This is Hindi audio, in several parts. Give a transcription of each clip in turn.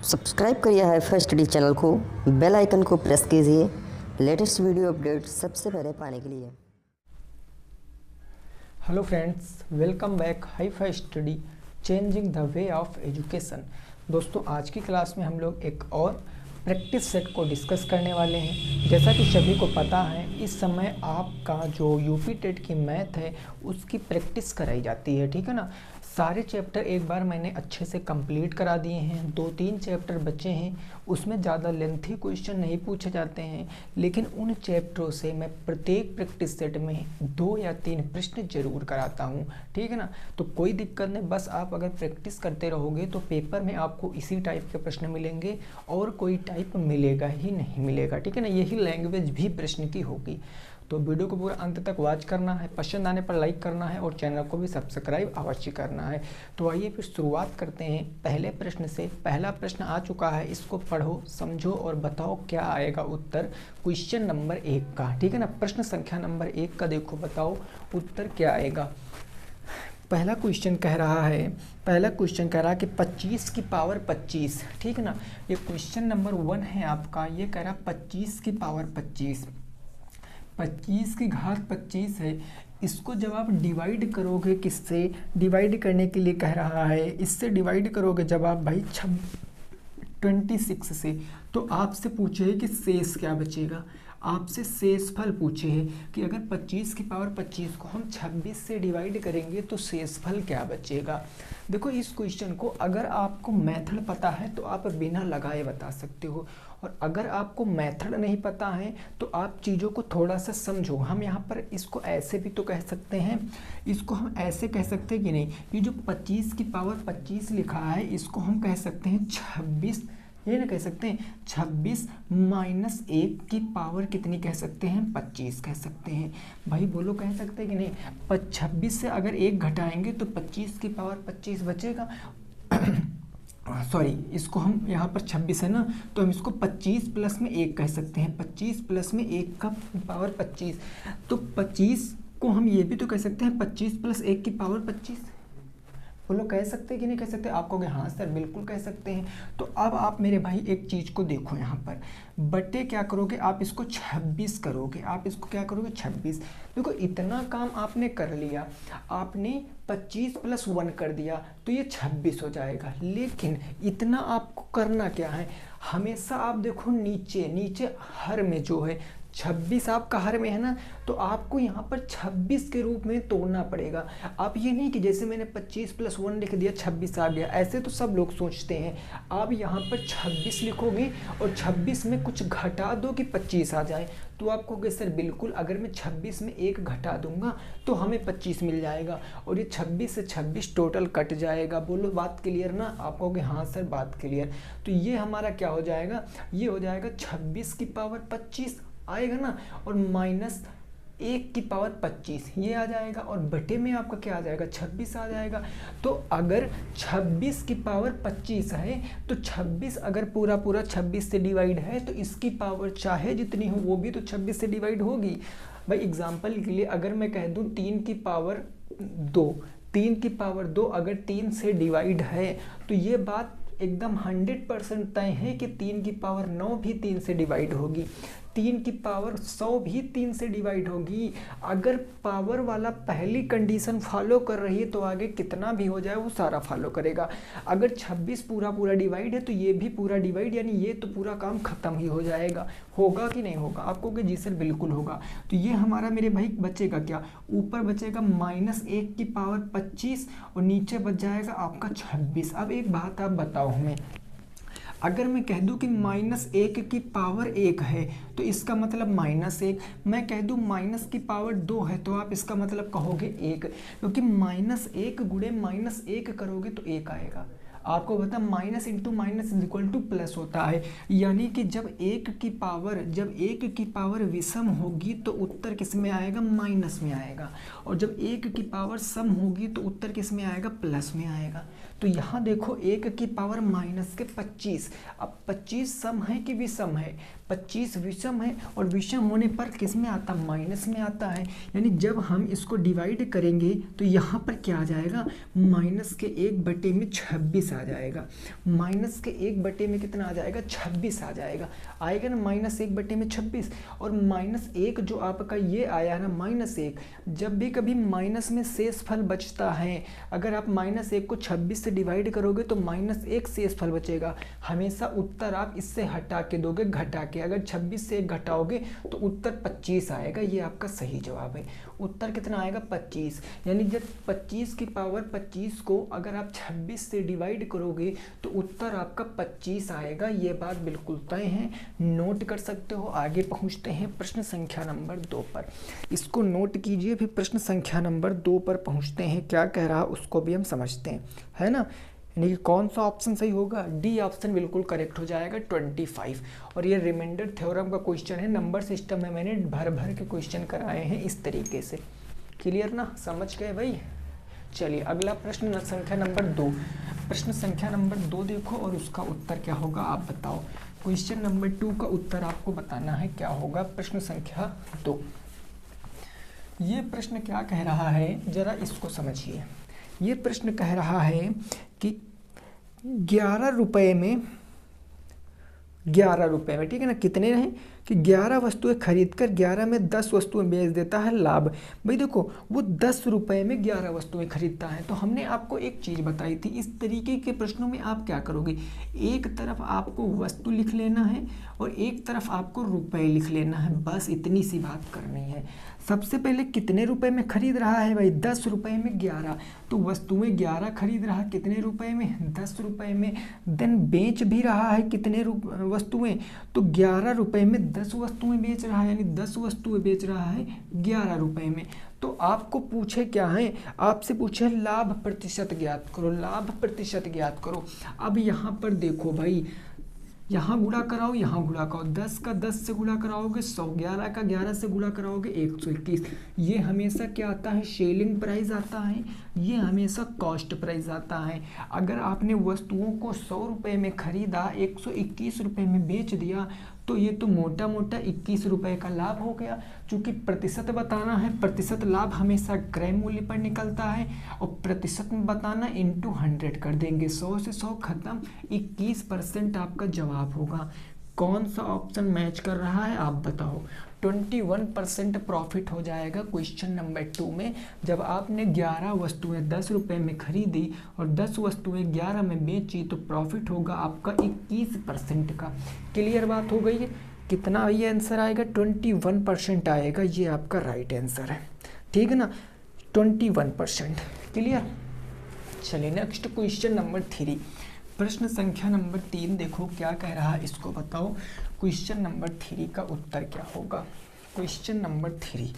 सब्सक्राइब करिए हाईफाई स्टडी चैनल को, बेल आइकन को प्रेस कीजिए लेटेस्ट वीडियो अपडेट सबसे पहले पाने के लिए। Hello friends, welcome back HiFi study changing the way of education. दोस्तों, आज की क्लास में हम लोग एक और प्रैक्टिस सेट को डिस्कस करने वाले हैं। जैसा कि सभी को पता है, इस समय आपका जो यूपी टेट की मैथ है उसकी प्रैक्टिस कराई जाती है, ठीक है ना। सारे चैप्टर एक बार मैंने अच्छे से कंप्लीट करा दिए हैं। 2-3 चैप्टर बचे हैं, उसमें ज़्यादा लेंथी क्वेश्चन नहीं पूछे जाते हैं, लेकिन उन चैप्टरों से मैं प्रत्येक प्रैक्टिस सेट में 2 या 3 प्रश्न जरूर कराता हूँ, ठीक है ना। तो कोई दिक्कत नहीं, बस आप अगर प्रैक्टिस करते रहोगे तो पेपर में आपको इसी टाइप के प्रश्न मिलेंगे और कोई टाइप मिलेगा ही नहीं मिलेगा, ठीक है ना। यही लैंग्वेज भी प्रश्न की होगी। तो वीडियो को पूरा अंत तक वॉच करना है, पसंद आने पर लाइक करना है और चैनल को भी सब्सक्राइब अवश्य करना है। तो आइए फिर शुरुआत करते हैं पहले प्रश्न से। पहला प्रश्न आ चुका है, इसको पढ़ो, समझो और बताओ क्या आएगा उत्तर क्वेश्चन नंबर 1 का, ठीक है ना। प्रश्न संख्या नंबर 1 का देखो, बताओ उत्तर क्या आएगा। पहला क्वेश्चन कह रहा है कि 25 की पावर 25, ठीक है ना। ये क्वेश्चन नंबर 1 है आपका। ये कह रहा 25 की पावर 25, 25 की घात 25 है। इसको जब आप डिवाइड करोगे, किससे डिवाइड करने के लिए कह रहा है, इससे डिवाइड करोगे जब आप भाई 26 से, तो आपसे पूछे है कि शेष क्या बचेगा। आपसे शेषफल पूछे है कि अगर 25 की पावर 25 को हम 26 से डिवाइड करेंगे तो शेषफल क्या बचेगा। देखो, इस क्वेश्चन को अगर आपको मेथड पता है तो आप बिना लगाए बता सकते हो, और अगर आपको मेथड नहीं पता है तो आप चीज़ों को थोड़ा सा समझो। हम यहाँ पर इसको ऐसे भी तो कह सकते हैं, इसको हम ऐसे कह सकते हैं कि नहीं, ये जो 25 की पावर 25 लिखा है इसको हम कह सकते हैं 26, ये ना कह सकते हैं 26 माइनस 1 की पावर कितनी कह सकते हैं, 25 कह सकते हैं। भाई बोलो, कह सकते हैं कि नहीं। 26 से अगर 1 घटाएंगे तो 25 की पावर 25 बचेगा। सॉरी, इसको हम यहाँ पर 26 है ना, तो हम इसको 25 प्लस में 1 कह सकते हैं। 25 प्लस में 1 का पावर 25, तो 25 को हम ये भी तो कह सकते हैं 25 प्लस 1 की पावर 25। बोलो, कह सकते हैं कि नहीं कह सकते। आप कहोगे हाँ सर बिल्कुल कह सकते हैं। तो अब आप मेरे भाई एक चीज़ को देखो, यहाँ पर बटे क्या करोगे, आप इसको 26 करोगे। आप इसको क्या करोगे, 26। देखो, इतना काम आपने कर लिया, आपने 25 प्लस 1 कर दिया तो ये 26 हो जाएगा। लेकिन इतना आपको करना क्या है, हमेशा आप देखो नीचे हर में जो है 26 आपका हर में है ना, तो आपको यहाँ पर 26 के रूप में तोड़ना पड़ेगा। आप ये नहीं कि जैसे मैंने 25 प्लस 1 लिख दिया 26 आ गया, ऐसे तो सब लोग सोचते हैं। आप यहाँ पर 26 लिखोगे और 26 में कुछ घटा दो कि 25 आ जाए, तो आप कहोगे सर बिल्कुल, अगर मैं 26 में 1 घटा दूंगा तो हमें 25 मिल जाएगा, और ये 26 से 26 टोटल कट जाएगा। बोलो बात क्लियर ना। आप कहोगे हाँ सर बात क्लियर। तो ये हमारा क्या हो जाएगा, ये हो जाएगा 26 की पावर 25 आएगा ना, और माइनस 1 की पावर 25 ये आ जाएगा, और बटे में आपका क्या आ जाएगा, 26 आ जाएगा। तो अगर 26 की पावर 25 है तो 26 अगर पूरा 26 से डिवाइड है तो इसकी पावर चाहे जितनी हो वो भी तो 26 से डिवाइड होगी। भाई एग्जांपल के लिए अगर मैं कह दूं 3 की पावर 2, 3 की पावर 2 अगर 3 से डिवाइड है तो ये बात एकदम 100% तय है कि 3 की पावर 9 भी 3 से डिवाइड होगी, 3 की पावर 100 भी 3 से डिवाइड होगी। अगर पावर वाला पहली कंडीशन फॉलो कर रही है तो आगे कितना भी हो जाए वो सारा फॉलो करेगा। अगर 26 पूरा डिवाइड है तो ये भी पूरा डिवाइड, यानी ये तो पूरा काम खत्म ही हो जाएगा। होगा कि नहीं होगा, आपको कि जी सर बिल्कुल होगा। तो ये हमारा मेरे भाई बचेगा क्या, ऊपर बचेगा माइनस 1 की पावर 25 और नीचे बच जाएगा आपका 26। अब एक बात आप बताओ हमें, अगर मैं कह दूं कि माइनस 1 की पावर 1 है तो इसका मतलब माइनस 1, मैं कह दूं माइनस की पावर 2 है तो आप इसका मतलब कहोगे 1, क्योंकि माइनस 1 गुणे माइनस 1 करोगे तो 1 आएगा। आपको पता minus into minus is equal two plus होता है, यानी कि जब 1 की पावर विषम होगी तो उत्तर किस में आएगा, माइनस में आएगा, और जब 1 की पावर सम होगी तो उत्तर किस में आएगा, प्लस में आएगा। तो यहाँ देखो 1 की पावर माइनस के 25, अब 25 सम है कि विषम है, 25 विषम है, और विषम होने पर किस में आता, माइनस में आता है। यानी जब हम इसको डिवाइड करेंगे तो यहाँ पर क्या आ जाएगा, माइनस के 1 बटे में 26 आ जाएगा, माइनस के 1 में कितना आ जाएगा, 26 आ जाएगा, आएगा ना -1 में 26। और -1 जो आपका ये आया ना -1, जब भी कभी माइनस में शेष फल बचता है, अगर आप -1 को 26 से डिवाइड करोगे तो -1 शेष फल बचेगा। हमेशा उत्तर आप इससे हटा के दोगे, घटा के। अगर 26 से 1 घटाओगे तो उत्तर 25 आएगा। ये आपका सही जवाब है। उत्तर कितना आएगा, 25। यानी जब 25 की पावर 25 को अगर आप 26 से डिवाइड करोगे तो उत्तर आपका 25 आएगा। ये बात बिल्कुल तय है, नोट कर सकते हो। आगे पहुंचते हैं प्रश्न संख्या नंबर 2 पर। इसको नोट कीजिए, फिर प्रश्न संख्या नंबर 2 पर पहुंचते हैं। क्या कह रहा उसको भी हम समझते हैं, है ना। यानी कि कौन सा ऑप्शन सही होगा, डी ऑप्शन बिल्कुल करेक्ट हो जाएगा, 25। और ये रिमाइंडर थ्योरम का क्वेश्चन है। नंबर सिस्टम में मैंने भर भर के क्वेश्चन कराए हैं इस तरीके से। क्लियर ना, समझ गए भाई। चलिए अगला प्रश्न संख्या नंबर 2। प्रश्न संख्या नंबर 2 देखो और उसका उत्तर क्या होगा आप बताओ। क्वेश्चन नंबर 2 का उत्तर आपको बताना है क्या होगा। प्रश्न संख्या 2, ये प्रश्न क्या कह रहा है, जरा इसको समझिए। ये प्रश्न कह रहा है कि 11 रुपए में, 11 रुपए में, ठीक है ना, कितने हैं कि 11 वस्तुएं खरीद कर 11 में 10 वस्तुएं बेच देता है लाभ। भाई देखो, वो 10 रुपए में 11 वस्तुएं खरीदता है। तो हमने आपको एक चीज़ बताई थी, इस तरीके के प्रश्नों में आप क्या करोगे, एक तरफ आपको वस्तु लिख लेना है और एक तरफ आपको रुपए लिख लेना है। बस इतनी सी बात करनी है। सबसे पहले कितने रुपए में खरीद रहा है भाई, 10 रुपए में 11। तो वस्तुएं 11 खरीद रहा, कितने रुपए में, 10 रुपए में। देन बेच भी रहा है कितने वस्तुएं, तो 11 रुपए में 10 वस्तुएं बेच रहा है, यानी 10 वस्तुएं बेच रहा है 11 रुपए में। तो आपको पूछे क्या है, आपसे पूछे लाभ प्रतिशत ज्ञात करो, लाभ प्रतिशत ज्ञात करो। अब यहाँ पर देखो भाई, यहाँ गुणा कराओ, यहाँ गुणा कराओ, 10 का 10 से गुणा कराओगे 100, 11 का 11 से गुणा कराओगे 121। ये हमेशा क्या आता है, सेलिंग प्राइस आता है, ये हमेशा कॉस्ट प्राइस आता है। अगर आपने वस्तुओं को 100 रुपये में खरीदा, 121 रुपये में बेच दिया, तो ये तो मोटा मोटा 21 रुपये का लाभ हो गया। चूँकि प्रतिशत बताना है, प्रतिशत लाभ हमेशा क्रय मूल्य पर निकलता है, और प्रतिशत में बताना इंटू 100 कर देंगे, 100 से 100 खत्म, 21% आपका जवाब होगा। कौन सा ऑप्शन मैच कर रहा है आप बताओ। 21% प्रॉफिट हो जाएगा क्वेश्चन नंबर 2 में। जब आपने 11 वस्तुएं 10 रुपये में खरीदी और 10 वस्तुएं 11 में बेची, तो प्रॉफिट होगा आपका 21% का। क्लियर बात हो गई है। कितना ये आंसर आएगा, 21% आएगा। ये आपका राइट आंसर है, ठीक है ना, 21%। क्लियर। चलिए नेक्स्ट क्वेश्चन नंबर 3, प्रश्न संख्या नंबर 3 देखो क्या कह रहा है, इसको बताओ। क्वेश्चन नंबर 3 का उत्तर क्या होगा। क्वेश्चन नंबर 3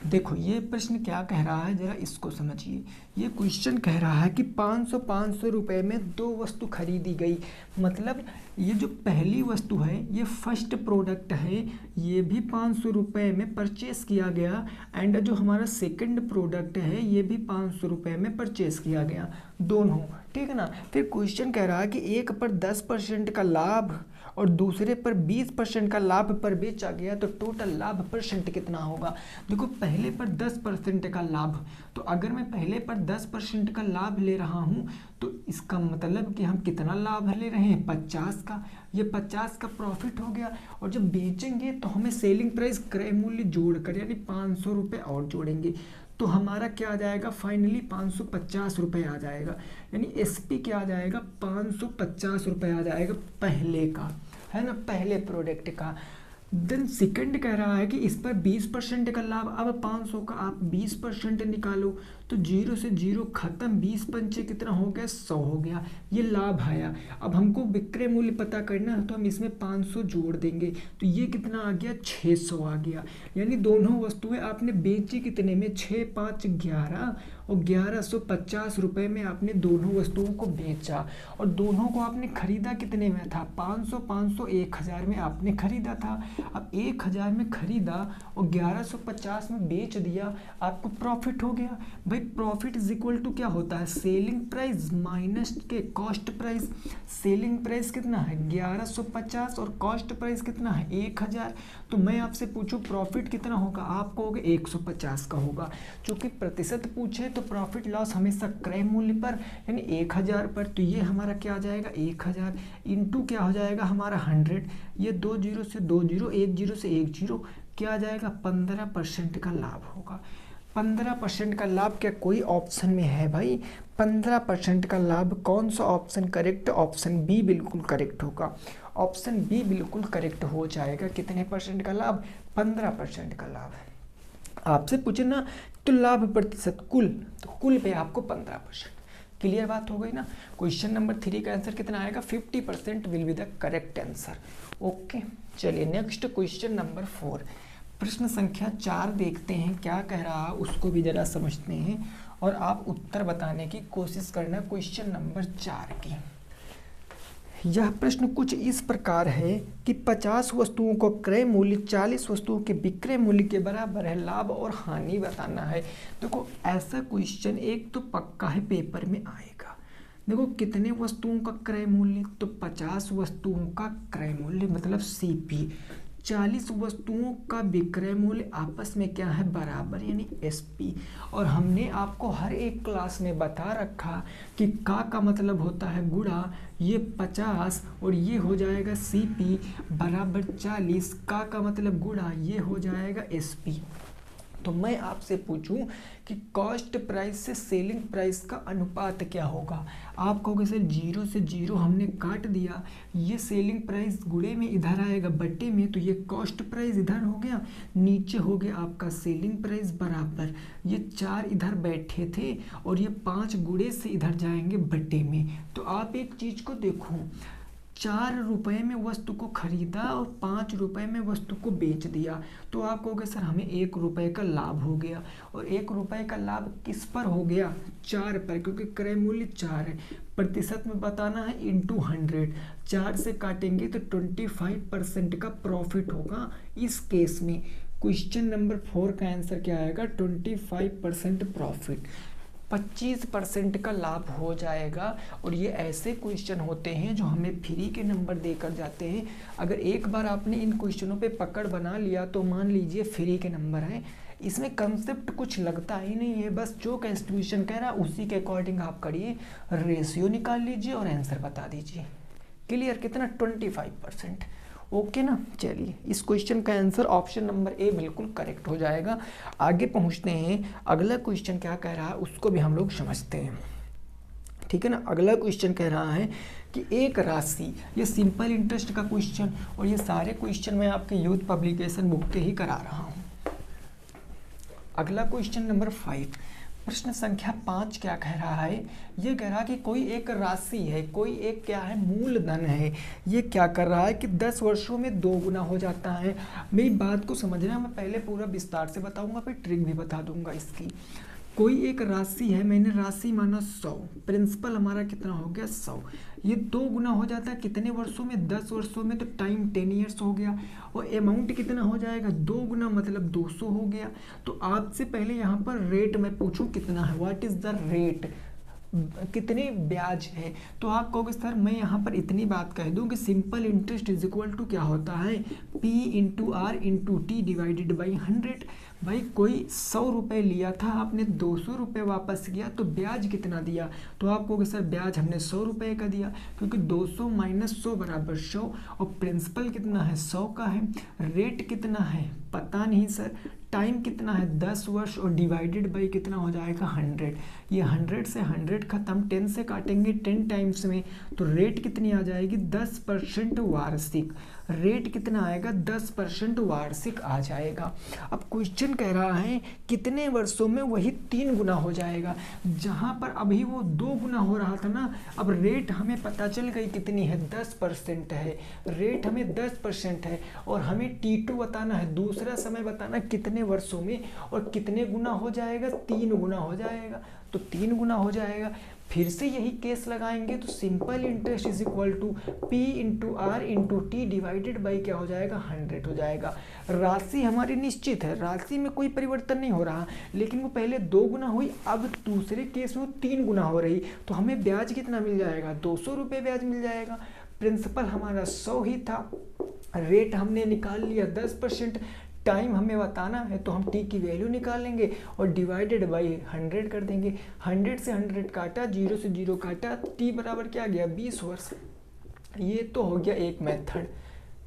देखो, ये प्रश्न क्या कह रहा है, जरा इसको समझिए। ये क्वेश्चन कह रहा है कि 500 रुपए में 2 वस्तु खरीदी गई। मतलब ये जो पहली वस्तु है, ये फर्स्ट प्रोडक्ट है, ये भी 500 रुपए में परचेस किया गया। एंड जो हमारा सेकंड प्रोडक्ट है, ये भी 500 रुपए में परचेस किया गया, दोनों, ठीक है ना। फिर क्वेश्चन कह रहा है कि एक पर 10% का लाभ और दूसरे पर 20% का लाभ पर बेचा गया, तो टोटल लाभ परसेंट कितना होगा। देखो, पहले पर 10% का लाभ, तो अगर मैं पहले पर 10% का लाभ ले रहा हूँ, तो इसका मतलब कि हम कितना लाभ ले रहे हैं, 50 का। ये 50 का प्रॉफिट हो गया। और जब बेचेंगे तो हमें सेलिंग प्राइस क्रय मूल्य जोड़कर, यानी 500 रुपये और जोड़ेंगे, तो हमारा क्या आ जाएगा, फाइनली 550 रुपये आ जाएगा। यानी एसपी क्या आ जाएगा, 550 रुपये आ जाएगा पहले का, है ना, पहले प्रोडक्ट का। देन सेकंड कह रहा है कि इस पर 20% का लाभ। अब 500 का आप 20% निकालो, तो 0 से 0 खत्म, 20 पंचे कितना हो गया, 100 हो गया। ये लाभ आया। अब हमको विक्रय मूल्य पता करना है, तो हम इसमें 500 जोड़ देंगे, तो ये कितना आ गया, 600 आ गया। यानी दोनों वस्तुएं आपने बेची कितने में, 6 5 11, और 1150 रुपये में आपने दोनों वस्तुओं को बेचा। और दोनों को आपने खरीदा कितने में था, 500 500 1000 में आपने खरीदा था। अब 1000 में खरीदा और 1150 में बेच दिया, आपको प्रॉफिट हो गया। भाई प्रॉफिट इज इक्वल टू क्या होता है, सेलिंग प्राइस माइनस के कॉस्ट प्राइस। सेलिंग प्राइस कितना है 1150 और कॉस्ट प्राइस कितना है 1000। तो मैं आपसे पूछूं प्रॉफिट कितना होगा, आप कहोगे 150 का होगा। चूंकि प्रतिशत पूछे तो प्रॉफिट लॉस हमेशा क्रय मूल्य पर यानी 1000 पर, तो ये हमारा क्या आ जाएगा 1000 इंटू क्या हो जाएगा हमारा 100। ये 2 जीरो से 2 जीरो, 1 जीरो से 1 जीरो, क्या आ जाएगा 15% का लाभ होगा। 15% का लाभ क्या कोई ऑप्शन में है भाई, 15% का लाभ कौन सा ऑप्शन करेक्ट, ऑप्शन बी बिल्कुल करेक्ट होगा। ऑप्शन बी बिल्कुल करेक्ट हो जाएगा। कितने परसेंट का लाभ, 15% का लाभ। आपसे पूछे ना तो लाभ प्रतिशत कुल, तो कुल पे आपको 15%। क्लियर बात हो गई ना। क्वेश्चन नंबर 3 का आंसर कितना आएगा, 50% will be the correct answer. Okay, चलिए नेक्स्ट क्वेश्चन नंबर 4, प्रश्न संख्या 4 देखते हैं क्या कह रहा है, उसको भी जरा समझते हैं और आप उत्तर बताने की कोशिश करना क्वेश्चन नंबर 4 की। यह प्रश्न कुछ इस प्रकार है कि 50 वस्तुओं को क्रय मूल्य 40 वस्तुओं के विक्रय मूल्य के बराबर है, लाभ और हानि बताना है। देखो ऐसा क्वेश्चन एक तो पक्का है पेपर में आएगा। देखो कितने वस्तुओं का क्रय मूल्य, तो 50 वस्तुओं का क्रय मूल्य मतलब सीपी, 40 वस्तुओं का विक्रय मूल्य आपस में क्या है बराबर यानी एसपी। और हमने आपको हर एक क्लास में बता रखा कि का मतलब होता है गुणा ये 50 और ये हो जाएगा सीपी बराबर 40, का मतलब गुणा ये हो जाएगा एसपी। तो मैं आपसे पूछूं कि कॉस्ट प्राइस से सेलिंग प्राइस का अनुपात क्या होगा। आप कहोगे सर 0 से 0 हमने काट दिया, ये सेलिंग प्राइस गुणे में इधर आएगा बट्टे में, तो ये कॉस्ट प्राइस इधर हो गया, नीचे हो गया आपका सेलिंग प्राइस बराबर, ये 4 इधर बैठे थे और ये 5 गुणे से इधर जाएंगे बट्टे में। तो आप एक चीज़ को देखो, 4 रुपए में वस्तु को खरीदा और 5 रुपए में वस्तु को बेच दिया, तो आप कहोगे सर हमें 1 रुपए का लाभ हो गया। और 1 रुपए का लाभ किस पर हो गया, 4 पर, क्योंकि क्रय मूल्य 4 है। प्रतिशत में बताना है इंटू 100, 4 से काटेंगे तो 25% का प्रॉफिट होगा। इस केस में क्वेश्चन नंबर 4 का आंसर क्या आएगा, 25% प्रॉफिट, 25% का लाभ हो जाएगा। और ये ऐसे क्वेश्चन होते हैं जो हमें फ्री के नंबर देकर जाते हैं। अगर एक बार आपने इन क्वेश्चनों पे पकड़ बना लिया तो मान लीजिए फ्री के नंबर हैं। इसमें कंसेप्ट कुछ लगता ही नहीं है, बस जो कंस्टिट्यूशन कह रहा है उसी के अकॉर्डिंग आप करिए, रेशियो निकाल लीजिए और आंसर बता दीजिए। क्लियर, कितना 25%। ओके ना। चलिए इस क्वेश्चन का आंसर ऑप्शन नंबर ए बिल्कुल करेक्ट हो जाएगा। आगे पहुंचते हैं, अगला क्वेश्चन क्या कह रहा है उसको भी हम लोग समझते हैं। ठीक है ना। अगला क्वेश्चन कह रहा है कि एक राशि, ये सिंपल इंटरेस्ट का क्वेश्चन, और ये सारे क्वेश्चन मैं आपके यूथ पब्लिकेशन बुक के ही करा रहा हूँ। अगला क्वेश्चन नंबर 5, प्रश्न संख्या 5 क्या कह रहा है, ये कह रहा है कि कोई एक राशि है, कोई एक क्या है मूलधन है, ये क्या कर रहा है कि 10 वर्षों में 2 गुना हो जाता है। मेरी बात को समझना, मैं पहले पूरा विस्तार से बताऊंगा फिर ट्रिक भी बता दूंगा इसकी। कोई एक राशि है, मैंने राशि माना 100, प्रिंसिपल हमारा कितना हो गया 100, ये 2 गुना हो जाता है कितने वर्षों में, 10 वर्षों में, तो टाइम 10 ईयर्स हो गया। और अमाउंट कितना हो जाएगा, 2 गुना मतलब 200 हो गया। तो आपसे पहले यहाँ पर रेट मैं पूछूं कितना है, व्हाट इज द रेट, कितने ब्याज है, तो आप कहोगे सर मैं यहाँ पर इतनी बात कह दूँ कि simple interest is equal to क्या होता है, P into R into T divided by 100। भाई कोई 100 रुपये लिया था, आपने 200 रुपये वापस किया, तो ब्याज कितना दिया, तो आप कहोगे सर ब्याज हमने 100 रुपये का दिया, क्योंकि 200 माइनस 100 बराबर 100, और प्रिंसिपल कितना है 100 का है। रेट कितना है पता नहीं सर, टाइम कितना है 10 वर्ष, और डिवाइडेड बाई कितना हो जाएगा 100। ये 100 से 100 खत्म, 10 से काटेंगे 10 टाइम्स में, तो रेट कितनी आ जाएगी 10% वार्षिक। रेट कितना आएगा 10% वार्षिक आ जाएगा। अब क्वेश्चन कह रहा है कितने वर्षों में वही 3 गुना हो जाएगा, जहाँ पर अभी वो 2 गुना हो रहा था ना। अब रेट हमें पता चल गई कितनी है 10% है, रेट हमें 10% है, और हमें T2 बताना है, दूसरा समय बताना कितने वर्षों में, और कितने गुना हो जाएगा 3 गुना हो जाएगा, तो 3 गुना हो जाएगा। फिर से यही केस लगाएंगे तो simple interest is equal to P into R into T divided by क्या हो जाएगा 100 हो जाएगा। राशि हमारी निश्चित है, राशि में कोई परिवर्तन नहीं हो रहा, लेकिन वो पहले 2 गुना हुई, अब दूसरे केस में वो 3 गुना हो रही, तो हमें ब्याज कितना मिल जाएगा 200 रुपये ब्याज मिल जाएगा। प्रिंसिपल हमारा 100 ही था, रेट हमने निकाल लिया 10%, टाइम हमें बताना है तो हम टी की वैल्यू निकालेंगे और डिवाइडेड बाई 100 कर देंगे। 100 से 100 काटा, 0 से 0 काटा, टी बराबर क्या गया 20 वर्ष। ये तो हो गया एक मेथड,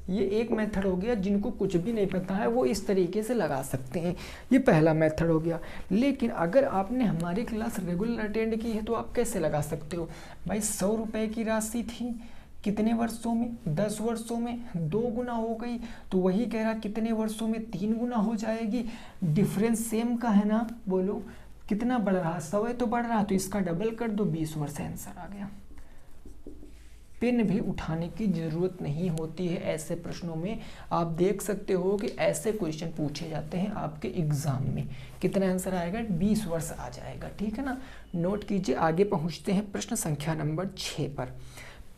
ये एक मेथड हो गया। जिनको कुछ भी नहीं पता है वो इस तरीके से लगा सकते हैं, ये पहला मेथड हो गया। लेकिन अगर आपने हमारी क्लास रेगुलर अटेंड की है तो आप कैसे लगा सकते हो भाई, 100 रुपये की राशि थी, कितने वर्षों में 10 वर्षों में 2 गुना हो गई, तो वही कह रहा कितने वर्षों में 3 गुना हो जाएगी। डिफरेंस सेम का है ना, बोलो कितना बढ़ रहा, 100 है तो बढ़ रहा, तो इसका डबल कर दो, 20 वर्ष आंसर आ गया। पेन भी उठाने की जरूरत नहीं होती है ऐसे प्रश्नों में। आप देख सकते हो कि ऐसे क्वेश्चन पूछे जाते हैं आपके एग्जाम में, कितना आंसर आएगा 20 वर्ष आ जाएगा, ठीक है ना। नोट कीजिए, आगे पहुंचते हैं प्रश्न संख्या नंबर 6 पर।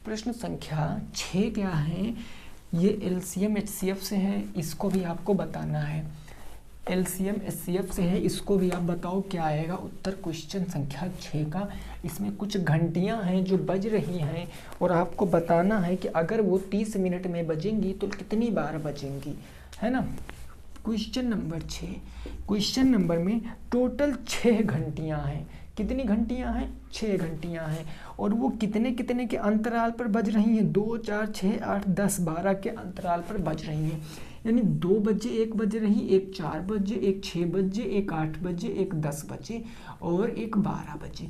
प्रश्न संख्या 6 क्या है, ये एलसीएम एचसीएफ से है, इसको भी आपको बताना है। एलसीएम एचसीएफ से है, इसको भी आप बताओ क्या आएगा उत्तर क्वेश्चन संख्या 6 का। इसमें कुछ घंटियां हैं जो बज रही हैं और आपको बताना है कि अगर वो 30 मिनट में बजेंगी तो कितनी बार बजेंगी, है ना। क्वेश्चन नंबर 6, क्वेश्चन नंबर में टोटल 6 घंटियां हैं। कितनी घंटियां हैं 6 घंटियां हैं, और वो कितने कितने के अंतराल पर बज रही हैं 2, 4, 6, 8, 10, 12 के अंतराल पर बज रही हैं। यानी 2 बजे 1 बज रही, एक 4 बजे, एक 6 बजे, एक 8 बजे, एक 10 बजे और एक 12 बजे,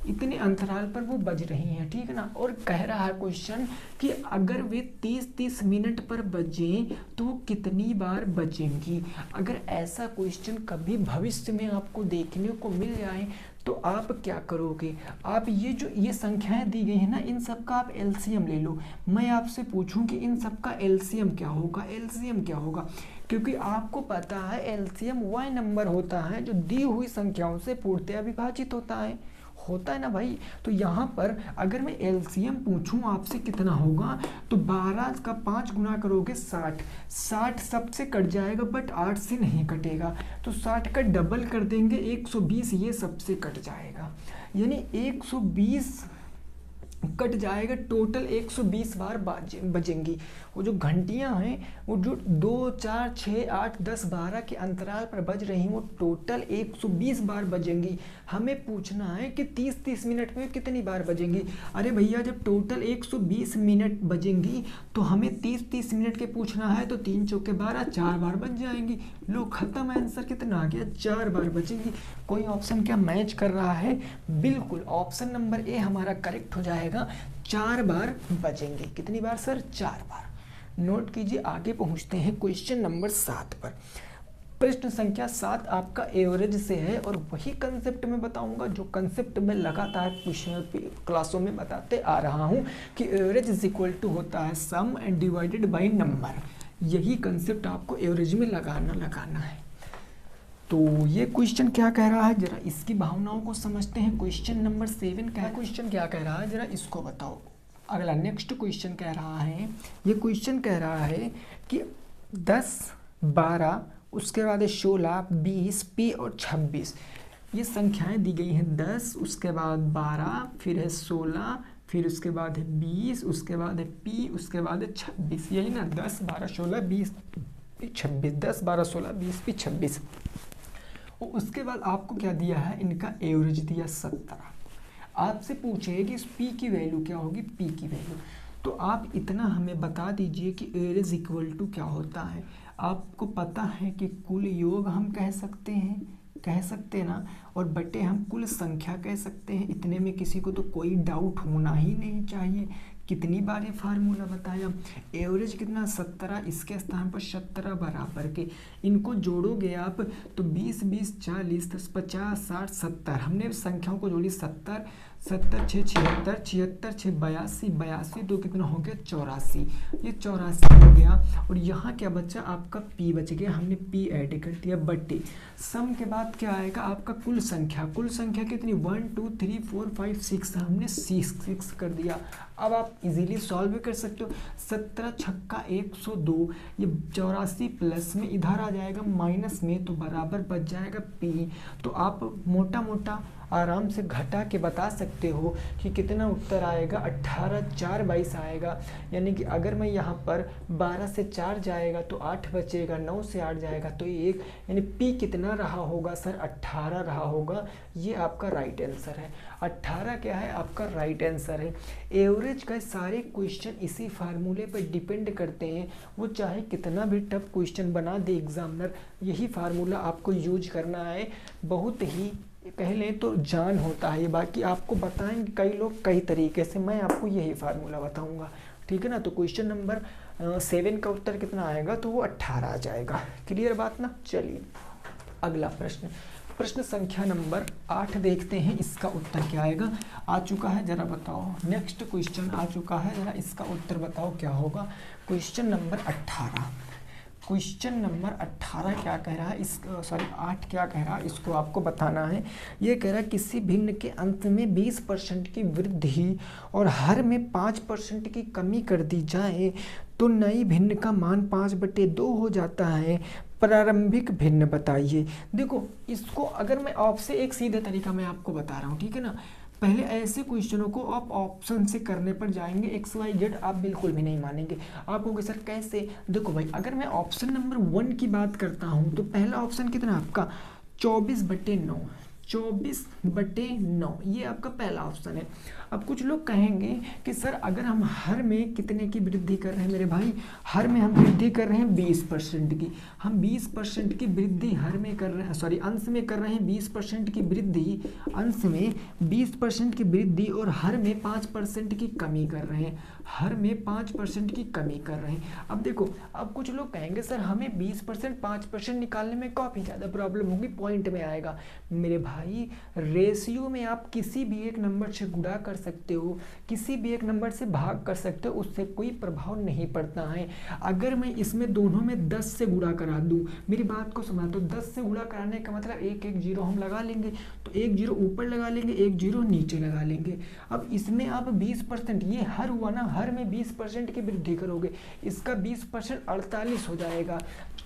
इतने अंतराल पर वो बज रही हैं, ठीक है ना। और कह रहा है क्वेश्चन कि अगर वे 30-30 मिनट पर बजें तो वो कितनी बार बजेंगी। अगर ऐसा क्वेश्चन कभी भविष्य में आपको देखने को मिल जाए तो आप क्या करोगे, आप ये संख्याएं दी गई है ना, इन सब का आप एलसीएम ले लो। मैं आपसे पूछूं कि इन सब का एलसीएम क्या होगा, एलसीएम क्या होगा, क्योंकि आपको पता है एलसीएम वह नंबर होता है जो दी हुई संख्याओं से पूर्णतया विभाजित होता है ना भाई। तो यहाँ पर अगर मैं एलसीएम पूछूं आपसे कितना होगा, तो 12 का 5 गुना करोगे 60 सबसे कट जाएगा, बट 8 से नहीं कटेगा, तो 60 का डबल कर देंगे 120, ये सबसे कट जाएगा, यानी 120 कट जाएगा। टोटल 120 बार बजेंगी। वो जो घंटियां हैं वो जो 2, 4, 6, 8, 10, 12 के अंतराल पर बज रही हैं वो टोटल 120 बार बजेंगी। हमें पूछना है कि 30-30 मिनट में कितनी बार बजेंगी। अरे भैया जब टोटल 120 मिनट बजेंगी तो हमें 30-30 मिनट के पूछना है, तो 3 चौके 12, 4 बार बज जाएंगी। लो खत्म, आंसर कितना आ गया, 4 बार बजेंगी। कोई ऑप्शन क्या मैच कर रहा है, बिल्कुल ऑप्शन नंबर ए हमारा करेक्ट हो जाएगा, 4 बार बजेंगे। कितनी बार सर, 4 बार। नोट कीजिए, आगे पहुंचते हैं क्वेश्चन नंबर 7 पर। प्रश्न संख्या 7 आपका एवरेज से है और वही कंसेप्ट में बताऊंगा जो कंसेप्ट में लगातार क्लासों में बताते आ रहा हूं कि एवरेज इज इक्वल टू होता है सम एंड डिवाइडेड बाय नंबर। यही कंसेप्ट आपको एवरेज में लगाना है। तो ये क्वेश्चन क्या कह रहा है, जरा इसकी भावनाओं को समझते हैं। क्वेश्चन नंबर 7 का क्वेश्चन क्या कह रहा है, जरा इसको बताओ। अगला नेक्स्ट क्वेश्चन कह रहा है, ये क्वेश्चन कह रहा है कि 10, 12, उसके बाद है 16, 20, पी और 26, ये संख्याएं दी गई हैं। 10, उसके बाद 12, फिर है 16, फिर उसके बाद है 20, उसके बाद है पी, उसके बाद है 26, यही ना 10, 12, 16, 20, 26, 10, 12, 16, 20, पी 26। और उसके बाद आपको क्या दिया है, इनका एवरेज दिया 17। आपसे पूछे कि इस पी की वैल्यू क्या होगी, पी की वैल्यू, तो आप इतना हमें बता दीजिए कि एवरेज इक्वल टू क्या होता है। आपको पता है कि कुल योग हम कह सकते हैं ना, और बटे हम कुल संख्या कह सकते हैं। इतने में किसी को तो कोई डाउट होना ही नहीं चाहिए। कितनी बार ये फार्मूला बताया, एवरेज कितना 17, इसके स्थान पर 17 बराबर के, इनको जोड़ोगे आप तो 20, 20, 40, 10, 50, 60, 70, हमने संख्याओं को जोड़ी 70, 70 6 76, 76 6 82, 82 तो कितना हो गया 84, ये 84 हो गया। और यहाँ क्या बचा आपका p बच गया, हमने p ऐड कर दिया बटे सम के बाद क्या आएगा आपका कुल संख्या कितनी 1 2 3 4 5 6, हमने 6 कर दिया। अब आप इजीली सॉल्व भी कर सकते हो, 17 छक्का 102, ये 84 प्लस में इधर आ जाएगा माइनस में, तो बराबर बच जाएगा p। तो आप मोटा मोटा आराम से घटा के बता सकते हो कि कितना उत्तर आएगा, 18 4 22 आएगा। यानी कि अगर मैं यहाँ पर 12 से 4 जाएगा तो 8 बचेगा, 9 से 8 जाएगा तो 1, यानी p कितना रहा होगा सर 18 रहा होगा। ये आपका राइट आंसर है, 18 क्या है आपका राइट आंसर है। एवरेज का सारे क्वेश्चन इसी फार्मूले पर डिपेंड करते हैं, वो चाहे कितना भी टफ क्वेश्चन बना दे एग्जामिनर, यही फार्मूला आपको यूज करना है। बहुत ही कह लें तो जान होता है ये, बाकी आपको बताएंगे कई लोग कई तरीके से, मैं आपको यही फार्मूला बताऊंगा, ठीक है ना। तो क्वेश्चन नंबर 7 का उत्तर कितना आएगा, तो वो 18 आ जाएगा। क्लियर बात ना। चलिए अगला प्रश्न संख्या नंबर 8 देखते हैं, इसका उत्तर क्या आएगा। आ चुका है, जरा बताओ। नेक्स्ट क्वेश्चन आ चुका है, जरा इसका उत्तर बताओ क्या होगा। क्वेश्चन नंबर 18 क्या कह रहा है, इस 8 क्या कह रहा है, इसको आपको बताना है। ये कह रहा है किसी भिन्न के अंत में 20% की वृद्धि और हर में 5% की कमी कर दी जाए तो नई भिन्न का मान 5/2 हो जाता है। प्रारंभिक भिन्न बताइए। देखो इसको अगर मैं आपसे एक सीधे तरीका मैं आपको बता रहा हूँ, ठीक है ना। पहले ऐसे क्वेश्चनों को आप ऑप्शन से करने पर जाएंगे, XYZ आप बिल्कुल भी नहीं मानेंगे। आप कहोगे सर कैसे। देखो भाई, अगर मैं ऑप्शन नंबर 1 की बात करता हूँ तो पहला ऑप्शन कितना आपका 24/9, 24/9 ये आपका पहला ऑप्शन है। अब कुछ लोग कहेंगे कि सर अगर हम हर में कितने की वृद्धि कर रहे हैं मेरे भाई, हर में हम वृद्धि कर रहे हैं 20% की, हम 20% की वृद्धि हर में कर रहे हैं, अंश में कर रहे हैं 20% की वृद्धि, अंश में 20% की वृद्धि और हर में 5% की कमी कर रहे हैं, हर में 5% की कमी कर रहे हैं। अब देखो, अब कुछ लोग कहेंगे सर हमें 20% 5% निकालने में काफ़ी ज़्यादा प्रॉब्लम होगी, पॉइंट में आएगा। मेरे भाई रेशियो में आप किसी भी एक नंबर से गुणा कर सकते हो, किसी भी एक नंबर से भाग कर सकते हो, उससे कोई प्रभाव नहीं पड़ता है। अगर मैं इसमें दोनों में 10 से गुणा करा दूं, मेरी बात को समझ, तो 10 से गुणा कराने का मतलब एक एक जीरो हम लगा लेंगे, तो एक जीरो ऊपर लगा लेंगे, एक जीरो नीचे लगा लेंगे। अब इसमें आप 20%, ये हर हुआ ना, हर में 20% की वृद्धि करोगे, इसका 20% 48 हो जाएगा।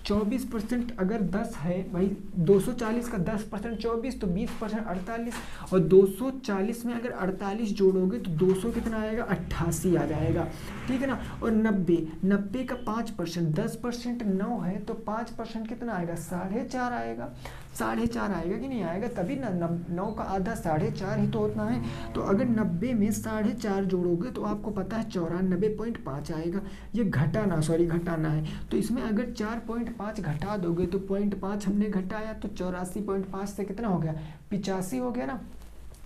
24% अगर 10 है भाई, 240 का 10% 24, तो 20% 48, और 240 में अगर 48 जोड़ोगे तो 200 कितना आएगा 88 आ जाएगा, ठीक है ना। और 90 का 5%, 10% 9 है तो 5% कितना आएगा 4.5 आएगा, 4.5 आएगा कि नहीं आएगा, तभी ना 9 का आधा 4.5 ही तो होता है। तो अगर 90 में 4.5 जोड़ोगे तो आपको पता है 94.5 आएगा। ये घटाना है, तो इसमें अगर 4.5 घटा दोगे तो 0.5 हमने घटाया तो 84.5 से कितना हो गया 85 हो गया ना,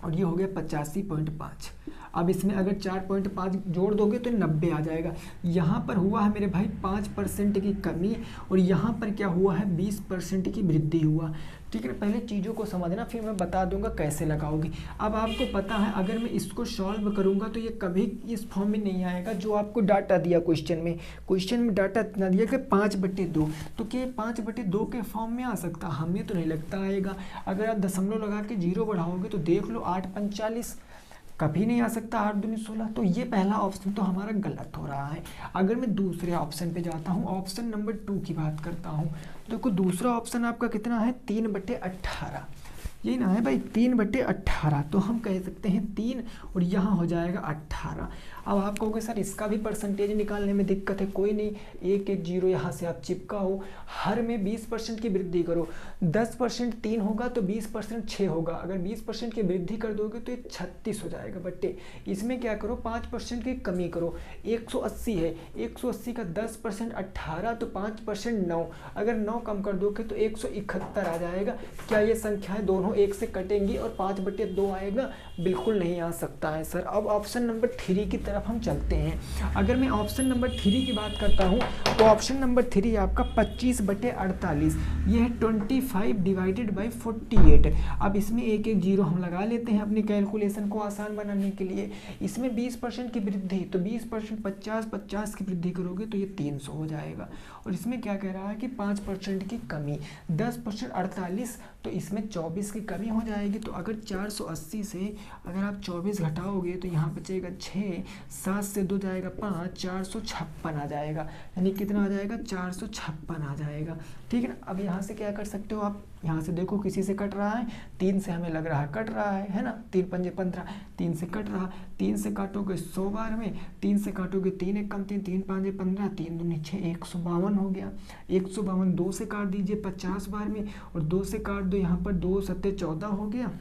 और ये हो गया 85.5। अब इसमें अगर 4.5 जोड़ दोगे तो 90 आ जाएगा। यहाँ पर हुआ है मेरे भाई 5% की कमी, और यहाँ पर क्या हुआ है 20% की वृद्धि हुआ, ठीक है। पहले चीज़ों को समझना, फिर मैं बता दूंगा कैसे लगाओगे। अब आपको पता है अगर मैं इसको सॉल्व करूंगा तो ये कभी इस फॉर्म में नहीं आएगा जो आपको डाटा दिया क्वेश्चन में डाटा इतना दिया कि 5/2, तो क्या 5/2 के फॉर्म में आ सकता, हमें तो नहीं लगता आएगा। अगर आप दशमलव लगा के जीरो बढ़ाओगे तो देख लो 8×45 कभी नहीं आ सकता, 8 दूनी 16। तो ये पहला ऑप्शन तो हमारा गलत हो रहा है। अगर मैं दूसरे ऑप्शन पे जाता हूँ, ऑप्शन नंबर 2 की बात करता हूँ, तो देखो दूसरा ऑप्शन आपका कितना है 3/18, यही ना है भाई 3/18, तो हम कह सकते हैं 3 और यहाँ हो जाएगा 18। अब आप कहोगे सर इसका भी परसेंटेज निकालने में दिक्कत है, कोई नहीं, एक एक जीरो यहाँ से आप चिपकाओ, हर में 20% की वृद्धि करो, 10% 3 होगा तो 20% 6 होगा, अगर 20% की वृद्धि कर दोगे तो ये 36 हो जाएगा बट्टे। इसमें क्या करो 5% की कमी करो, 180 है, 180 का 10% 18, तो 5% 9, अगर 9 कम कर दोगे तो 171 आ जाएगा। क्या ये संख्याएं दोनों एक से कटेंगी और 5/2 आएगा? बिल्कुल नहीं आ सकता है सर। अब ऑप्शन नंबर 3 की तरफ तरफ हम चलते हैं। अगर मैं ऑप्शन नंबर 3 की बात करता हूँ तो ऑप्शन नंबर 3 आपका 25/48, ये है 25 डिवाइडेड बाई 48। अब इसमें एक एक जीरो हम लगा लेते हैं अपनी कैलकुलेशन को आसान बनाने के लिए। इसमें 20% की वृद्धि, तो 20% 50 की वृद्धि करोगे तो ये 300 हो जाएगा। और इसमें क्या कह रहा है कि 5% की कमी, 10% 48, तो इसमें 24 की कमी हो जाएगी। तो अगर 480 से अगर आप 24 घटाओगे तो यहाँ बचेगा 6, 7 से 2 जाएगा 5, 456 आ जाएगा। यानी कितना आ जाएगा? 456 आ जाएगा। ठीक है ना। अब यहाँ से क्या कर सकते हो आप, यहाँ से देखो किसी से कट रहा है, 3 से हमें लग रहा है कट रहा है ना, 3 पंजे 15, 3 से कट रहा, 3 से काटोगे 100 बार में, 3 से काटोगे 3 एक कम 3, 3 पाँचे 15, 3 दूनी 6, 152 हो गया। 152 2 से काट दीजिए 50 बार में, और 2 से काट दो यहाँ पर, 2 सत्ते 14 हो गया,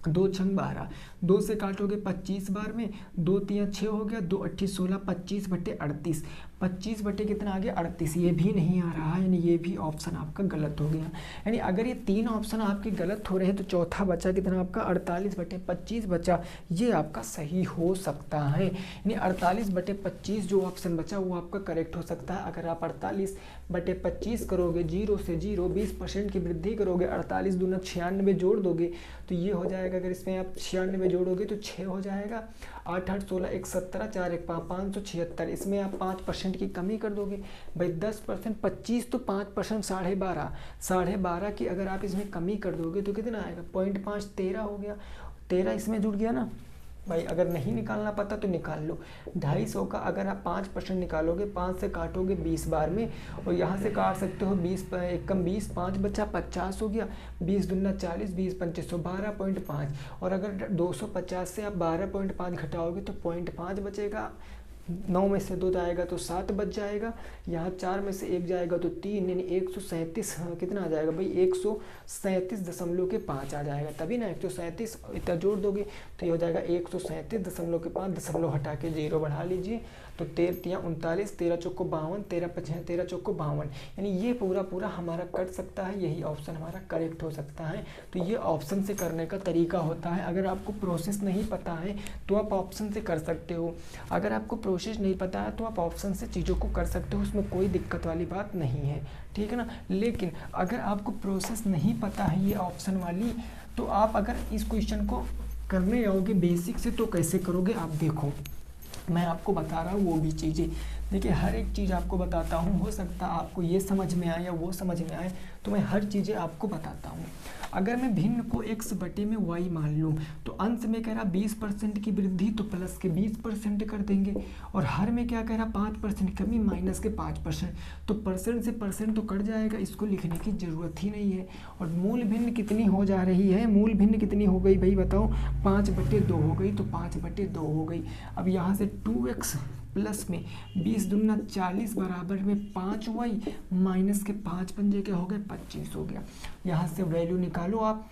2 छंग 12, 2 से काटोगे 25 बार में, 2 तियाँ 6 हो गया, 2 अट्ठी 16, 25/38, 25 बटे कितना आ गया? 38। ये भी नहीं आ रहा है, यानी ये भी ऑप्शन आपका गलत हो गया। यानी अगर ये 3 ऑप्शन आपके गलत हो रहे हैं तो चौथा बचा कितना आपका? 48/25 बचा, ये आपका सही हो सकता है। यानी 48/25 जो ऑप्शन बचा वो आपका करेक्ट हो सकता है। अगर आप 48/25 करोगे, 0 से 0 20% की वृद्धि करोगे, 48 दूना 96 जोड़ दोगे तो ये हो जाएगा। अगर इसमें आप 96 जोड़ोगे तो 6 हो जाएगा, 8 8 16 1 17, 4 1 5 576। इसमें आप 5% की कमी कर दोगे भाई, 10% 25 तो 5% 12.5, 12.5 की अगर आप इसमें कमी कर दोगे तो कितना आएगा? 0.5 13 हो गया, 13 इसमें जुड़ गया ना भाई। अगर नहीं निकालना पता तो निकाल लो। 250 का अगर आप 5% निकालोगे, 5 से काटोगे 20 बार में, और यहाँ से काट सकते हो 20 1 कम 20, 5 बचा 50 हो गया, 20 दूना 40, 20 पंचे 100, 12.5। और अगर 250 से आप 12.5 घटाओगे तो 0.5 बचेगा। 9 में से 2 जाएगा तो 7 बच जाएगा, यहाँ 4 में से 1 जाएगा तो 3, यानी 137 कितना आ जाएगा भाई? 137.5 आ जाएगा। तभी ना 137 इतना जोड़ दोगे तो ये हो जाएगा 137.5, दशमलव हटा के 0 बढ़ा लीजिए तो 13 39, 13 चौको 52, 13 5 13 चौको 52, यानी ये पूरा हमारा कट सकता है। यही ऑप्शन हमारा करेक्ट हो सकता है। तो ये ऑप्शन से करने का तरीका होता है। अगर आपको प्रोसेस नहीं पता है तो आप ऑप्शन से कर सकते हो, अगर आपको प्रोसेस नहीं पता है तो आप ऑप्शन से चीज़ों को कर सकते हो, उसमें कोई दिक्कत वाली बात नहीं है। ठीक है ना। लेकिन अगर आपको प्रोसेस नहीं पता है ये ऑप्शन वाली, तो आप अगर इस क्वेश्चन को करने जाओगे बेसिक से तो कैसे करोगे आप देखो, मैं आपको बता रहा हूँ वो भी चीज़ें। देखिए हर एक चीज़ आपको बताता हूँ, हो सकता है आपको ये समझ में आए या वो समझ में आए, तो मैं हर चीज़ें आपको बताता हूँ। अगर मैं भिन्न को x बटे में y मान लूँ तो अंश में कह रहा 20% की वृद्धि तो प्लस के 20% कर देंगे, और हर में क्या कह रहा 5% कमी माइनस के 5%, तो परसेंट से परसेंट तो कट जाएगा, इसको लिखने की ज़रूरत ही नहीं है। और मूल भिन्न कितनी हो जा रही है? मूल भिन्न कितनी हो गई भाई बताओ? 5/2 हो गई, तो 5/2 हो गई। अब यहाँ से 2x प्लस में 20 दूना 40 बराबर में 5y माइनस के 5 पंजे के हो गए 25 हो गया। यहाँ से वैल्यू निकालो आप,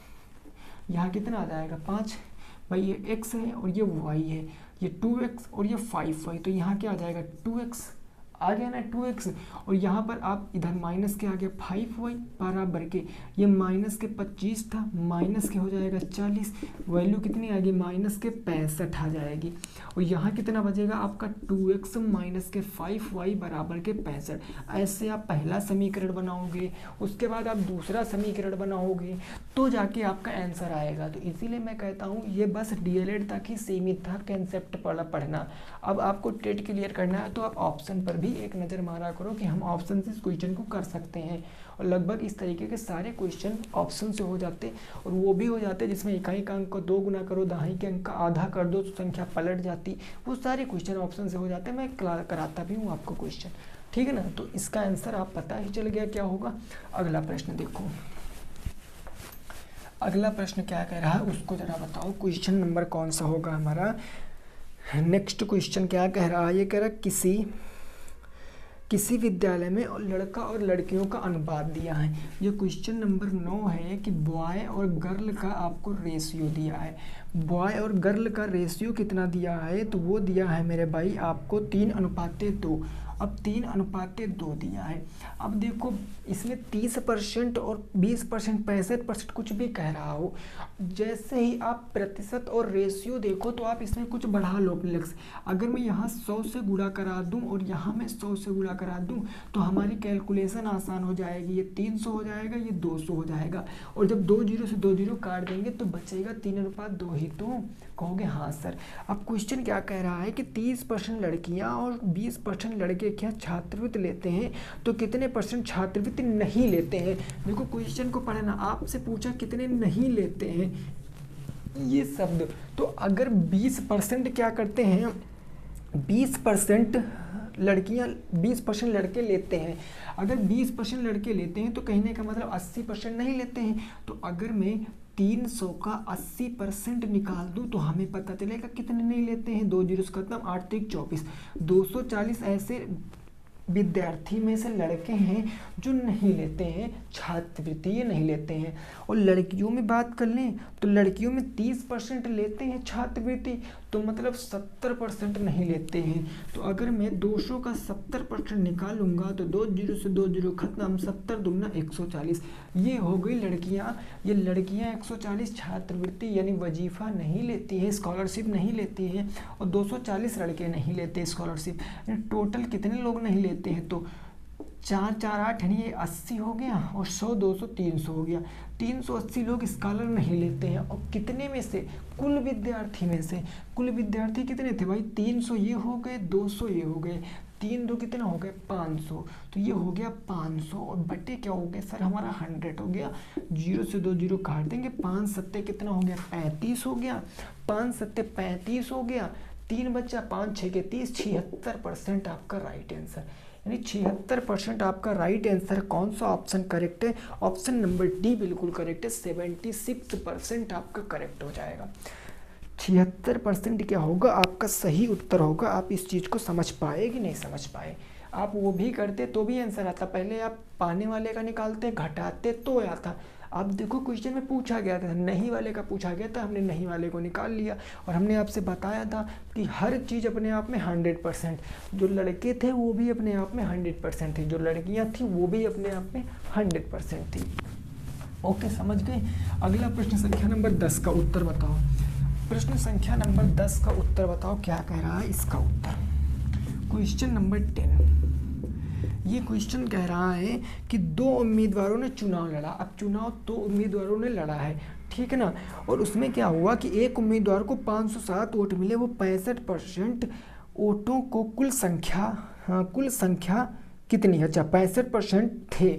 यहाँ कितना आ जाएगा? 5 भाई, ये x है और ये y है, ये 2x और ये 5y, तो यहाँ क्या आ जाएगा? 2x आ गया ना 2x, और यहाँ पर आप इधर माइनस के आ गया 5y बराबर के, ये माइनस के 25 था, माइनस के हो जाएगा 40, वैल्यू कितनी आएगी? माइनस के 65 आ जाएगी। और यहाँ कितना बचेगा आपका? 2x माइनस के 5y बराबर के 65। ऐसे आप पहला समीकरण बनाओगे, उसके बाद आप दूसरा समीकरण बनाओगे, तो जाके आपका आंसर आएगा। तो इसीलिए मैं कहता हूँ ये बस DLED तक ही सीमित था कंसेप्ट पढ़ना। अब आपको टेट क्लियर करना है तो आप ऑप्शन पर भी एक नज़र मारा करो कि हम ऑप्शन से इस क्वेश्चन को कर सकते हैं, और लगभग इस तरीके के सारे क्वेश्चन ऑप्शन से हो जाते, और वो भी हो जाते जिसमें इकाई का अंक को 2 गुना करो, दहाई के अंक का आधा कर दो तो संख्या पलट जाती, वो सारे क्वेश्चन ऑप्शन से हो जाते। मैं कराता भी हूँ आपको क्वेश्चन, ठीक है ना। तो इसका आंसर आप पता ही चल गया क्या होगा। अगला प्रश्न देखो, अगला प्रश्न क्या कह रहा है उसको जरा बताओ। क्वेश्चन नंबर कौन सा होगा हमारा? नेक्स्ट क्वेश्चन क्या कह रहा है? ये कह रहा है किसी विद्यालय में लड़का और लड़कियों का अनुपात दिया है। ये क्वेश्चन नंबर 9 है कि बॉय और गर्ल का आपको रेशियो दिया है। बॉय और गर्ल का रेशियो कितना दिया है, तो वो दिया है मेरे भाई आपको 3:2। अब 3:2 दिया है। अब देखो इसमें 30% और 20%, 65% कुछ भी कह रहा हो, जैसे ही आप प्रतिशत और रेशियो देखो तो आप इसमें कुछ बढ़ा लो अपने लक्ष्य। अगर मैं यहाँ 100 से गुणा करा दूँ और यहाँ मैं 100 से गुणा करा दूँ तो हमारी कैलकुलेशन आसान हो जाएगी। ये 300 हो जाएगा, ये 200 हो जाएगा, और जब 2 जीरो से 2 जीरो काट देंगे तो बचेगा 3:2 ही। तो कहोगे हाँ सर। अब क्वेश्चन क्या कह रहा है कि 30% लड़कियां और 20% लड़के क्या छात्रवृत्ति लेते हैं, तो कितने परसेंट छात्रवृत्ति नहीं लेते हैं। देखो क्वेश्चन को पढ़ना, आपसे पूछा कितने नहीं लेते हैं ये शब्द, तो अगर 20% क्या करते हैं, 20% लड़कियां 20% लड़के लेते हैं, अगर 20% लड़के लेते हैं तो कहने का मतलब 80% नहीं लेते हैं। तो अगर मैं 300 का 80% निकाल दूं तो हमें पता चलेगा कितने नहीं लेते हैं। 2 जीरो से खत्म, 8 3 24, 240 ऐसे विद्यार्थी में से लड़के हैं जो नहीं लेते हैं छात्रवृत्ति, ये नहीं लेते हैं। और लड़कियों में बात कर लें तो लड़कियों में 30% लेते हैं छात्रवृत्ति, तो मतलब 70% नहीं लेते हैं। तो अगर मैं 200 का 70% निकालूंगा तो 2 जीरो से 2 जीरो खत्म, 70 दूना 140, ये हो गई लड़कियां। ये लड़कियां 140 छात्रवृत्ति यानी वजीफा नहीं लेती है, स्कॉलरशिप नहीं लेती हैं, और 240 लड़के नहीं लेते स्कॉलरशिप। टोटल कितने लोग नहीं लेते हैं, तो 4 4 8 यानी ये 80 हो गया, और 100 200 300 हो गया। 380 लोग स्कॉलर नहीं लेते हैं। और कितने में से, कुल विद्यार्थी में से, कुल विद्यार्थी कितने थे भाई, 300 ये हो गए, 200 ये हो गए, 3 2 कितना हो गए 500, तो ये हो गया 500, और बटे क्या हो गया सर हमारा 100 हो गया। 0 से 2 जीरो काट देंगे, 5 सत्ते कितना हो गया 35 हो गया, 5 सत्ते 35 हो गया, 3 बच्चा, 5 6 के 30, 76% आपका राइट आंसर। यानी 76% आपका राइट आंसर। कौन सा ऑप्शन करेक्ट है, ऑप्शन नंबर डी बिल्कुल करेक्ट है। 76% आपका करेक्ट हो जाएगा। 76% क्या होगा आपका सही उत्तर होगा। आप इस चीज़ को समझ पाए कि नहीं समझ पाए। आप वो भी करते तो भी आंसर आता, पहले आप पाने वाले का निकालते घटाते तो आता। अब देखो क्वेश्चन में पूछा गया था, नहीं वाले का पूछा गया था, हमने नहीं वाले को निकाल लिया। और हमने आपसे बताया था कि हर चीज़ अपने आप में 100%, जो लड़के थे वो भी अपने आप में 100% थी, जो लड़कियां थी वो भी अपने आप में 100% थी। ओके, समझ गए। अगला प्रश्न संख्या नंबर 10 का उत्तर बताओ। प्रश्न संख्या नंबर 10 का उत्तर बताओ, क्या कह रहा है इसका उत्तर। क्वेश्चन नंबर 10, ये क्वेश्चन कह रहा है कि 2 उम्मीदवारों ने चुनाव लड़ा। अब चुनाव 2 उम्मीदवारों ने लड़ा है, ठीक है ना। और उसमें क्या हुआ कि एक उम्मीदवार को 507 वोट मिले, वो 65% वोटों को कुल संख्या कितनी है, अच्छा 65% थे,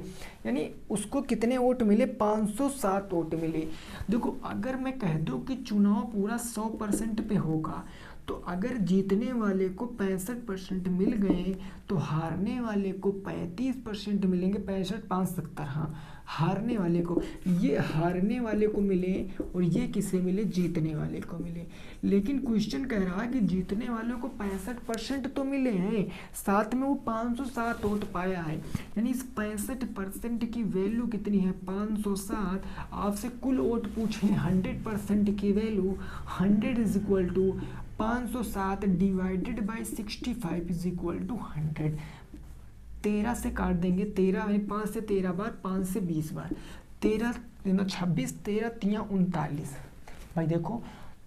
यानी उसको कितने वोट मिले 507 वोट मिले। देखो अगर मैं कह दूं कि चुनाव पूरा 100% पे होगा, तो अगर जीतने वाले को 65% मिल गए तो हारने वाले को 35% मिलेंगे। 65 5 70, हाँ हारने वाले को, ये हारने वाले को मिले और ये किसे मिले, जीतने वाले को मिले। लेकिन क्वेश्चन कह रहा है कि जीतने वालों को 65% तो मिले हैं, साथ में वो 507 वोट पाया है, यानी इस 65% की वैल्यू कितनी है 507। आपसे कुल वोट पूछे 100% की value, 100 is equal to 507 divided by 65 is equal to 100। 13 से काट देंगे, 13 है 5 से 13 बार, 5 से 20 बार, 13 26, 13 तियाँ 39। भाई देखो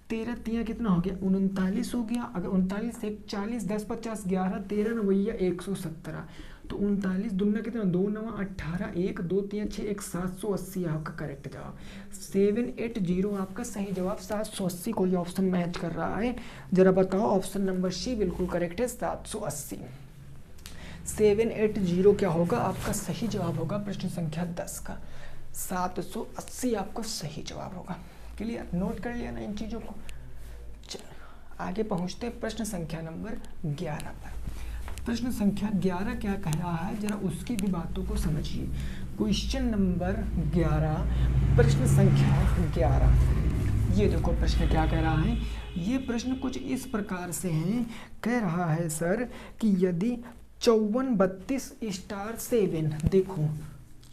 13 तियाँ कितना हो गया 39 हो गया। अगर 39 1 40, 10 50 11, 13 नवैया 117, तो 39 दुना कितना 2 9 18, 1 2 3 6 1 780 आपका करेक्ट जवाब। 780 आपका सही जवाब। 780 कोई ऑप्शन मैच कर रहा है, जरा बताओ। ऑप्शन नंबर सी बिल्कुल करेक्ट है, 780। 780 क्या होगा आपका सही जवाब होगा प्रश्न संख्या 10 का। 780 आपका सही जवाब होगा। क्लियर, नोट कर लिया ना इन चीज़ों को। चलो आगे पहुँचते हैं प्रश्न संख्या नंबर 11 पर। प्रश्न संख्या 11 क्या कह रहा है, जरा उसकी भी बातों को समझिए। क्वेश्चन नंबर 11, प्रश्न संख्या 11, ये देखो प्रश्न क्या कह रहा है। ये प्रश्न कुछ इस प्रकार से है, कह रहा है सर कि यदि 54 32 स्टार 7, देखो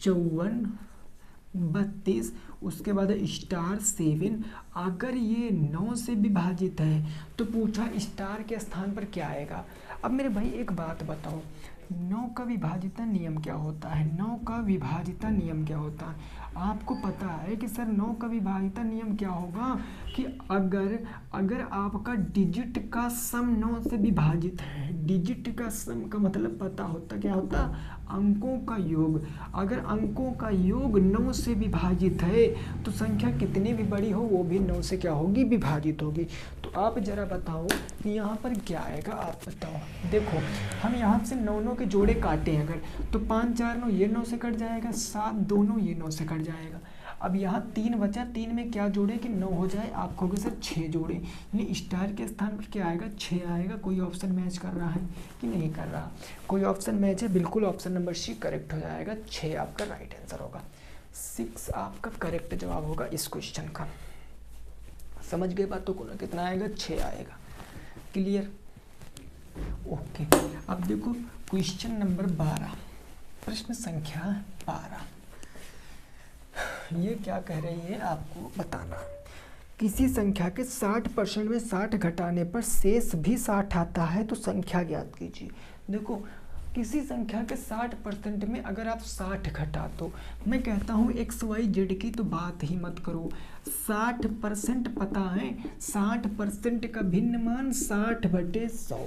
54 32, उसके बाद स्टार 7। अगर ये 9 से विभाजित है तो पूछा स्टार के स्थान पर क्या आएगा। अब मेरे भाई एक बात बताओ, 9 का विभाजिता नियम क्या होता है? 9 का विभाजिता नियम क्या होता है? आपको पता है कि सर 9 का विभाजिता नियम क्या होगा कि अगर आपका डिजिट का सम 9 से विभाजित है, डिजिट का सम का मतलब पता होता क्या होता? अंकों का योग। अगर अंकों का योग 9 से विभाजित है तो संख्या कितनी भी बड़ी हो वो भी 9 से क्या होगी? विभाजित होगी। तो आप जरा बताओ कि यहाँ पर क्या आएगा, आप बताओ। देखो हम यहाँ से 9 के जोड़े काटे अगर, तो 5 4 9 ये 9 से कट जाएगा, 7 दोनों ये 9 से कट जाएगा। अब यहाँ 3 बचा, 3 में क्या जोड़े कि 9 हो जाए, आप कहोगे सर 6 जोड़े, यानी स्टार के स्थान पर क्या आएगा? 6 आएगा। कोई ऑप्शन मैच कर रहा है कि नहीं कर रहा? कोई ऑप्शन मैच है, बिल्कुल ऑप्शन नंबर सी करेक्ट हो जाएगा। 6 आपका राइट आंसर होगा। 6 आपका करेक्ट जवाब होगा इस क्वेश्चन का। समझ गए बातों को ना? कितना आएगा? 6 आएगा। क्लियर? ओके। अब देखो क्वेश्चन नंबर 12, प्रश्न संख्या 12। ये क्या कह रही है आपको बताना। किसी संख्या के 60% में 60 घटाने पर शेष भी 60 आता है तो संख्या ज्ञात कीजिए। देखो किसी संख्या के 60% में अगर आप 60 घटा, तो मैं कहता हूँ XYZ की तो बात ही मत करो। 60% पता है, 60% का भिन्न मान 60/100,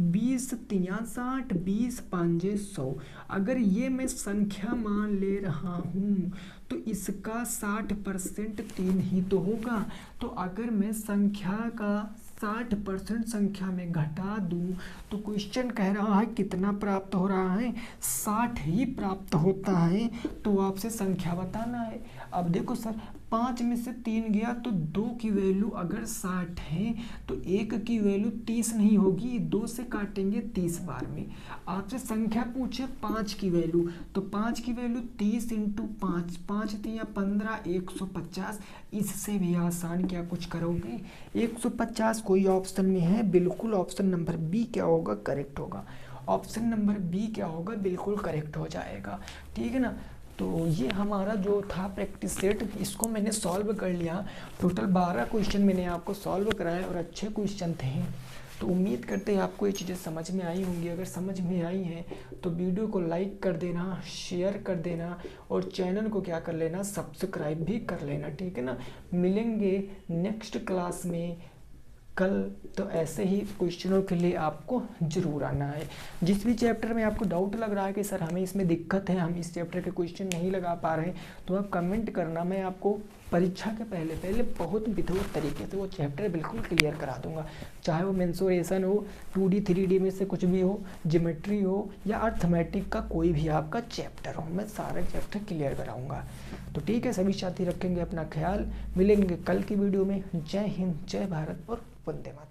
20 3 60, 20 5 100। अगर ये मैं संख्या मान ले रहा हूँ तो इसका 60% 3 ही तो होगा। तो अगर मैं संख्या का 60% संख्या में घटा दूं तो क्वेश्चन कह रहा है कितना प्राप्त हो रहा है? 60 ही प्राप्त होता है। तो आपसे संख्या बताना है। अब देखो सर 5 में से 3 गया तो 2 की वैल्यू अगर 60 है तो 1 की वैल्यू 30 नहीं होगी, 2 से काटेंगे 30 बार में। आपसे संख्या पूछे 5 की वैल्यू, तो 5 की वैल्यू 30 × 5, 5 3 15, 150। इससे भी आसान क्या कुछ करोगे? 150 कोई ऑप्शन में है? बिल्कुल ऑप्शन नंबर बी क्या होगा? करेक्ट होगा। ऑप्शन नंबर बी क्या होगा? बिल्कुल करेक्ट हो जाएगा। ठीक है ना? तो ये हमारा जो था प्रैक्टिस सेट, इसको मैंने सॉल्व कर लिया। टोटल 12 क्वेश्चन मैंने आपको सॉल्व कराए और अच्छे क्वेश्चन थे। तो उम्मीद करते हैं आपको ये चीज़ें समझ में आई होंगी। अगर समझ में आई हैं तो वीडियो को लाइक कर देना, शेयर कर देना और चैनल को क्या कर लेना? सब्सक्राइब भी कर लेना। ठीक है ना? मिलेंगे नेक्स्ट क्लास में कल। तो ऐसे ही क्वेश्चनों के लिए आपको ज़रूर आना है। जिस भी चैप्टर में आपको डाउट लग रहा है कि सर हमें इसमें दिक्कत है, हम इस चैप्टर के क्वेश्चन नहीं लगा पा रहे हैं, तो आप कमेंट करना। मैं आपको परीक्षा के पहले बहुत विधिवत तरीके से वो चैप्टर बिल्कुल क्लियर करा दूंगा। चाहे वो मेंसुरेशन हो, 2D 3D में से कुछ भी हो, ज्योमेट्री हो या अर्थमेटिक का कोई भी आपका चैप्टर हो, मैं सारे चैप्टर क्लियर कराऊंगा। तो ठीक है, सभी साथी रखेंगे अपना ख्याल। मिलेंगे कल की वीडियो में। जय हिंद, जय भारत और वंदे मातरम।